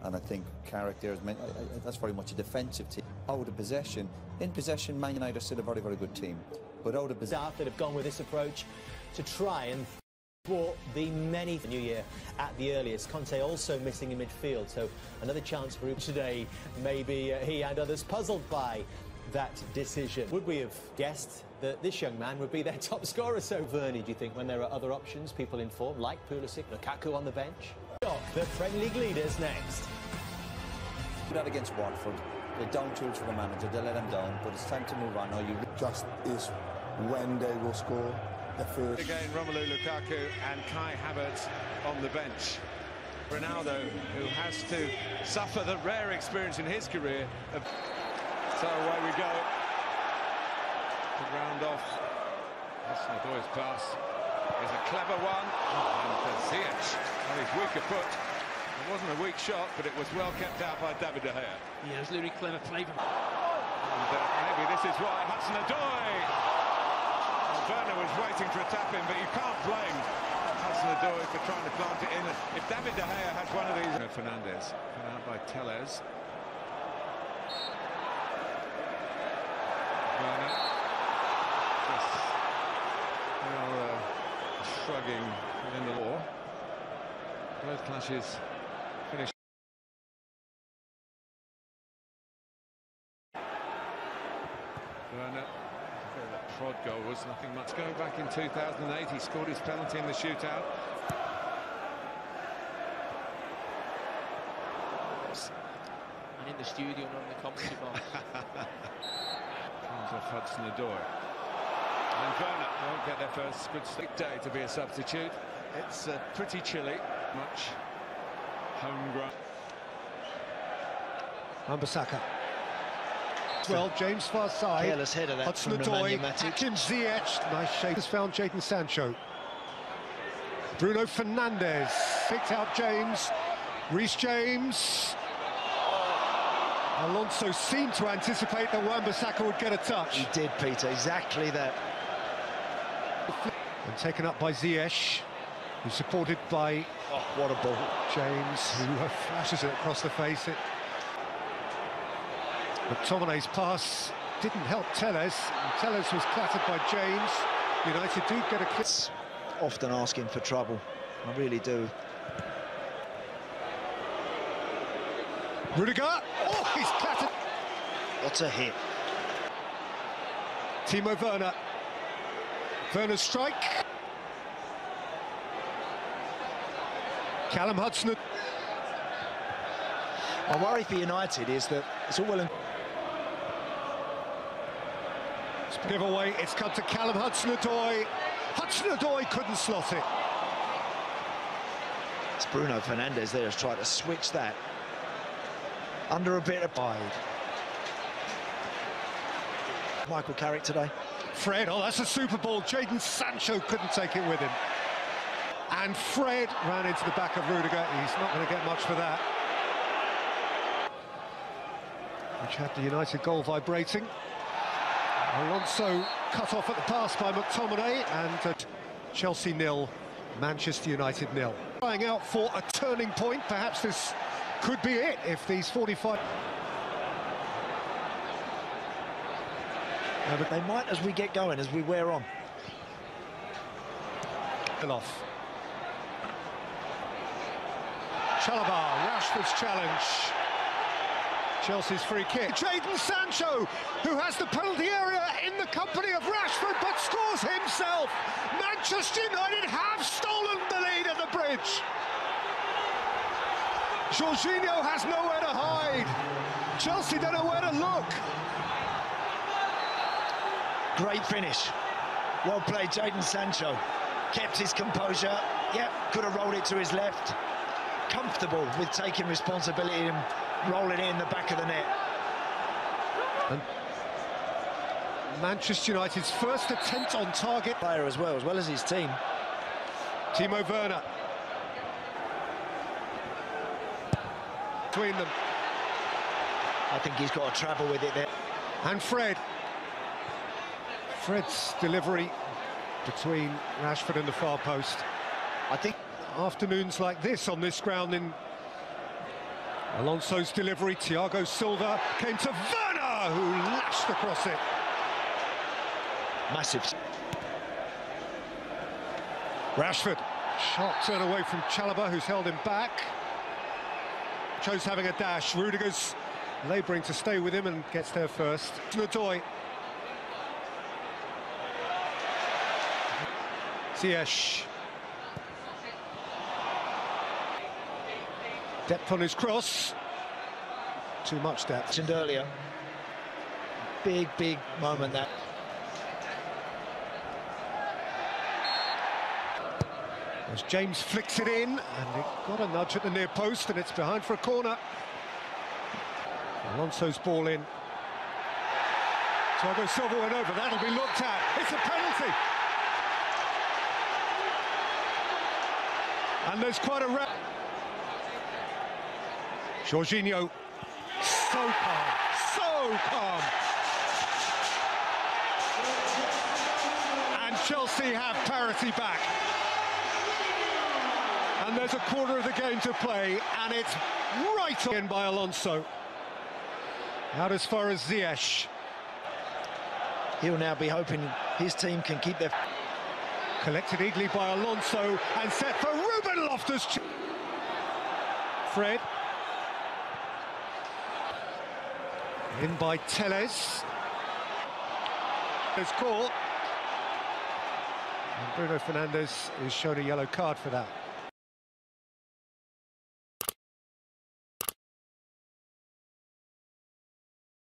And I think character is that's very much a defensive team. Out of possession, in possession, Man United are still a very, very good team. But out of possession, staff that have gone with this approach to try and thwart the many New Year at the earliest. Conte also missing in midfield, so another chance for him today. Maybe he and others puzzled by that decision. Would we have guessed that this young man would be their top scorer? So Verney, do you think, when there are other options, people in form like Pulisic, Lukaku on the bench? The Premier League leaders next. That against Watford, they're down tools for the manager, they let him down, but it's time to move on now. Just is when they will score the first. Again, Romelu Lukaku and Kai Havertz on the bench. Ronaldo, who has to suffer the rare experience in his career. So away we go. To round off, Hudson-Odoi's pass is a clever one. And Ziyech on his weaker foot. It wasn't a weak shot, but it was well kept out by David De Gea. Yeah, it was really clever play. And maybe this is why Hudson-Odoi. Werner was waiting for a tap-in, but you can't blame Hudson-Odoi for trying to plant it in. If David De Gea has one of these... Fernandes, put out by Tellez. Werner. Just, well, shrugging within the law. Both clashes finish. Werner. That prod goal was nothing much. Going back in 2008, he scored his penalty in the shootout. And in the studio, not in the commentary box. Comes off Hudson-Odoi. And Werner won't get their first good day to be a substitute. It's pretty chilly. Much homegrown. Wan-Bissaka. Well, James far side. Careless header that from Hudson-Odoi, Atkins, Ziyech. Nice shape. Has found Jadon Sancho. Bruno Fernandes picked out James. Reece James. Alonso seemed to anticipate that Wan-Bissaka would get a touch. He did, Peter, exactly that. And taken up by Ziyech, who's supported by... Oh, what a ball. James, who flashes it across the face. McTominay's pass didn't help Tellez. Tellez was clattered by James. United do get a clip. Often asking for trouble, I really do. Rudiger! Oh, he's clattered! What a hit. Timo Werner. Werner's strike. Callum Hudson. My worry for United is that it's all well and... Give away, it's come to Callum Hudson-Odoi. Hudson-Odoi couldn't slot it. It's Bruno Fernandes there has tried to switch that under a bit of bide. Michael Carrick today. Fred, oh, that's a super ball. Jadon Sancho couldn't take it with him. And Fred ran into the back of Rudiger. He's not going to get much for that. Which had the United goal vibrating. Alonso cut off at the pass by McTominay, and Chelsea 0, Manchester United 0. Trying out for a turning point. Perhaps this could be it if these 45... But they might as we get going, as we wear on. Off. Chalobah, Rashford's challenge. Chelsea's free kick. Jadon Sancho, who has the penalty area in the company of Rashford, but scores himself. Manchester United have stolen the lead at the bridge. Jorginho has nowhere to hide. Chelsea don't know where to look. Great finish. Well played, Jadon Sancho. Kept his composure. Yep, could have rolled it to his left. Comfortable with taking responsibility and rolling it in the back of the net. And Manchester United's first attempt on target. Player as well as his team. Timo Werner. Between them. I think he's got to travel with it there. And Fred. Fred's delivery between Rashford and the far post. I think afternoons like this on this ground in Alonso's delivery, Thiago Silva came to Werner, who lashed across it. Massive. Rashford, shot turn away from Chalobah, who's held him back. Chose having a dash. Rudiger's labouring to stay with him and gets there first. Nadoy. Ziyech. Depth on his cross. Too much depth. Mentioned earlier. Big moment that. As James flicks it in, and it got a nudge at the near post, and it's behind for a corner. Alonso's ball in. Thiago Silva went over, that'll be looked at. It's a penalty. And there's quite a rep. Jorginho, so calm. And Chelsea have parity back. And there's a quarter of the game to play, and it's right on by Alonso. Out as far as Ziyech. He'll now be hoping his team can keep their... Collected eagerly by Alonso and set for Ruben Loftus. Fred. In by Telles. There's caught. And Bruno Fernandes is shown a yellow card for that.